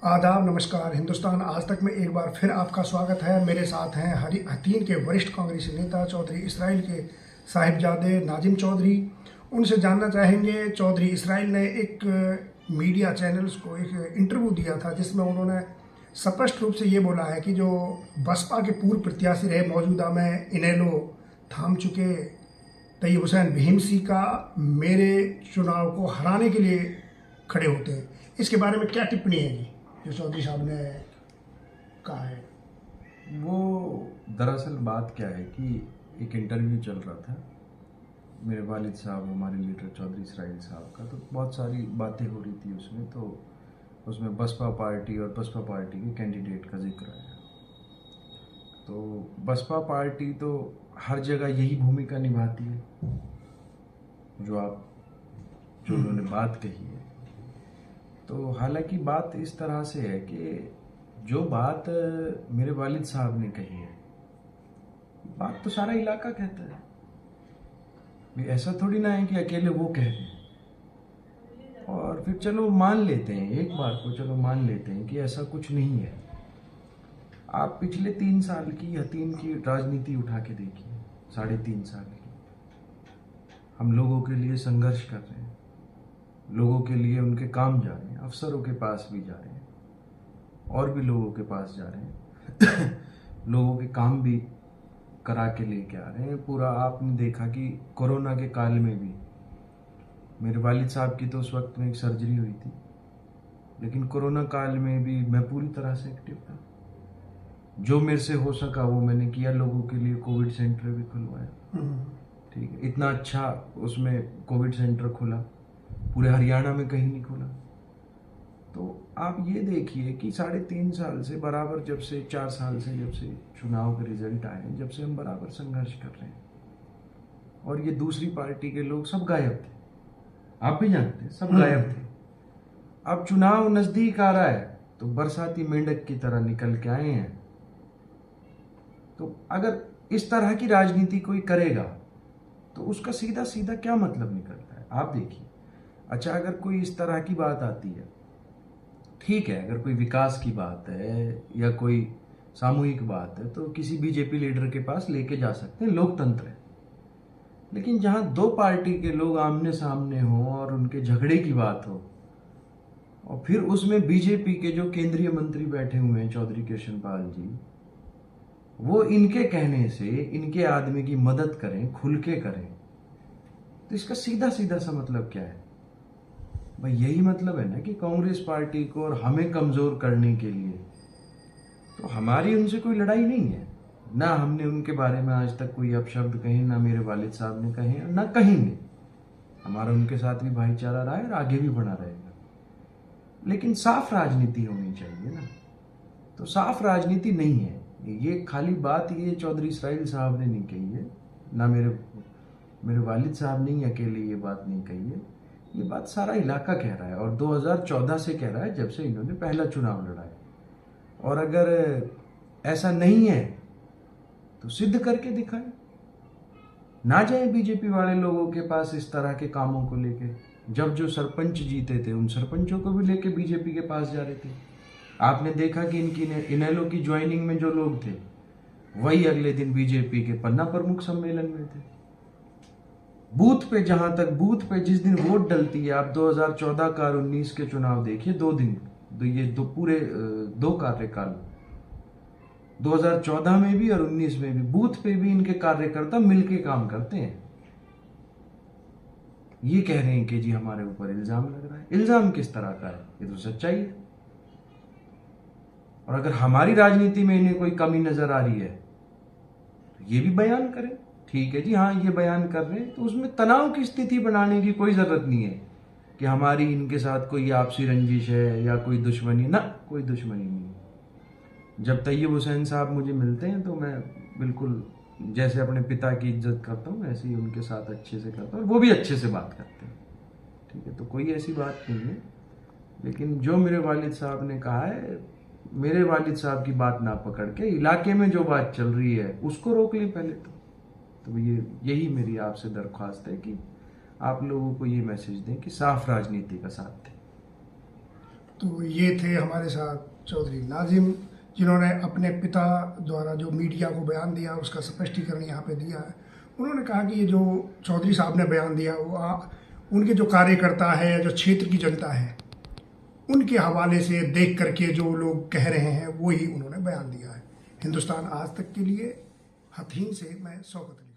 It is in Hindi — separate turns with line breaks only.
आदाब, नमस्कार। हिंदुस्तान आज तक में एक बार फिर आपका स्वागत है। मेरे साथ हैं हतीन के वरिष्ठ कांग्रेसी नेता चौधरी इसराइल के साहिबजादे नाजिम चौधरी। उनसे जानना चाहेंगे, चौधरी इसराइल ने एक मीडिया चैनल्स को एक इंटरव्यू दिया था जिसमें उन्होंने स्पष्ट रूप से ये बोला है कि जो बसपा के पूर्व प्रत्याशी रहे मौजूदा में इनेलो थाम चुके तैयब हुसैन भीमसी का मेरे चुनाव को हराने के लिए खड़े होते हैं। इसके बारे में क्या टिप्पणी है जी जो चौधरी साहब ने कहा है?
वो दरअसल बात क्या है कि एक इंटरव्यू चल रहा था मेरे वालिद साहब, हमारे लीडर चौधरी इसराइल साहब का, तो बहुत सारी बातें हो रही थी उसमें। तो उसमें बसपा पार्टी और बसपा पार्टी के कैंडिडेट का जिक्र आया। तो बसपा पार्टी तो हर जगह यही भूमिका निभाती है जो उन्होंने बात कही है। तो हालांकि बात इस तरह से है कि जो बात मेरे वालिद साहब ने कही है, बात तो सारा इलाका कहता है। ऐसा थोड़ी ना है कि अकेले वो कह रहे हैं और फिर चलो मान लेते हैं, एक बार को चलो मान लेते हैं कि ऐसा कुछ नहीं है। आप पिछले 3 साल की हतीन की राजनीति उठा के देखिए, 3.5 साल की। हम लोगों के लिए संघर्ष कर रहे हैं, लोगों के लिए उनके काम जा रहे हैं, अफसरों के पास भी जा रहे हैं और भी लोगों के पास जा रहे हैं लोगों के काम भी करा के लेके आ रहे हैं। पूरा आपने देखा कि कोरोना के काल में भी मेरे वालिद साहब की तो उस वक्त में एक सर्जरी हुई थी, लेकिन कोरोना काल में भी मैं पूरी तरह से एक्टिव था। जो मेरे से हो सका वो मैंने किया। लोगों के लिए कोविड सेंटर भी खुलवाया, ठीक है। इतना अच्छा उसमें कोविड सेंटर खुला, पूरे हरियाणा में कहीं नहीं खुला। तो आप ये देखिए कि 3.5 साल से बराबर, जब से 4 साल से जब से चुनाव के रिजल्ट आए, जब से हम बराबर संघर्ष कर रहे हैं। और ये दूसरी पार्टी के लोग सब गायब थे, आप भी जानते हैं, सब गायब थे। अब चुनाव नजदीक आ रहा है तो बरसाती मेंढक की तरह निकल के आए हैं। तो अगर इस तरह की राजनीति कोई करेगा तो उसका सीधा सीधा क्या मतलब निकलता है, आप देखिए। अच्छा, अगर कोई इस तरह की बात आती है, ठीक है, अगर कोई विकास की बात है या कोई सामूहिक बात है तो किसी बीजेपी लीडर के पास लेके जा सकते हैं, लोकतंत्र है। लेकिन जहां 2 पार्टी के लोग आमने सामने हो और उनके झगड़े की बात हो, और फिर उसमें बीजेपी के जो केंद्रीय मंत्री बैठे हुए हैं चौधरी कृष्णपाल जी, वो इनके कहने से इनके आदमी की मदद करें, खुल के करें, तो इसका सीधा सीधा सा मतलब क्या है भाई? यही मतलब है ना कि कांग्रेस पार्टी को और हमें कमजोर करने के लिए। तो हमारी उनसे कोई लड़ाई नहीं है, ना हमने उनके बारे में आज तक कोई अपशब्द कहे, ना मेरे वालिद साहब ने कहे, ना कहेंगे। हमारा उनके साथ भी भाईचारा रहा है और आगे भी बना रहेगा। लेकिन साफ राजनीति होनी चाहिए ना। तो साफ राजनीति नहीं है ये। खाली बात ये चौधरी इसराइल साहब ने नहीं कही है, ना मेरे वालिद साहब ने ही अकेले ये बात नहीं कही है। ये बात सारा इलाका कह रहा है और 2014 से कह रहा है, जब से इन्होंने पहला चुनाव लड़ा है। और अगर ऐसा नहीं है तो सिद्ध करके दिखाएं। ना जाए बीजेपी वाले लोगों के पास इस तरह के कामों को लेके। जब जो सरपंच जीते थे उन सरपंचों को भी लेके बीजेपी के पास जा रहे थे। आपने देखा कि इनकी इनेलो की ज्वाइनिंग में जो लोग थे वही अगले दिन बीजेपी के पन्ना प्रमुख सम्मेलन में थे। बूथ पे, जहां तक बूथ पे जिस दिन वोट डलती है, आप 2014 का और 19 के चुनाव देखिए, 2 दिन, ये पूरे 2 कार्यकाल, 2014 में भी और 19 में भी, बूथ पे भी इनके कार्यकर्ता मिलके काम करते हैं। ये कह रहे हैं कि जी हमारे ऊपर इल्जाम लग रहा है। इल्जाम किस तरह का है? ये तो सच्चाई है। और अगर हमारी राजनीति में इन्हें कोई कमी नजर आ रही है तो ये भी बयान करें। ठीक है जी, हाँ, ये बयान कर रहे हैं तो उसमें तनाव की स्थिति बनाने की कोई जरूरत नहीं है कि हमारी इनके साथ कोई आपसी रंजिश है या कोई दुश्मनी। ना, कोई दुश्मनी नहीं है। जब तैयब हुसैन साहब मुझे मिलते हैं तो मैं बिल्कुल जैसे अपने पिता की इज्जत करता हूँ वैसे ही उनके साथ अच्छे से करता हूँ, और वो भी अच्छे से बात करते हैं, ठीक है। तो कोई ऐसी बात नहीं है। लेकिन जो मेरे वालिद साहब ने कहा है, मेरे वालिद साहब की बात ना पकड़ के इलाके में जो बात चल रही है उसको रोक लें पहले तो यही मेरी आपसे दरख्वास्त है कि आप लोगों को ये मैसेज दें कि साफ राजनीति का साथ दें।
तो ये थे हमारे साथ चौधरी नाजिम, जिन्होंने अपने पिता द्वारा जो मीडिया को बयान दिया उसका स्पष्टीकरण यहाँ पे दिया है। उन्होंने कहा कि ये जो चौधरी साहब ने बयान दिया वो उनके जो कार्यकर्ता है, जो क्षेत्र की जनता है, उनके हवाले से देख करके जो लोग कह रहे हैं वही उन्होंने बयान दिया है। हिंदुस्तान आज तक के लिए हथीन से मैं शौकत।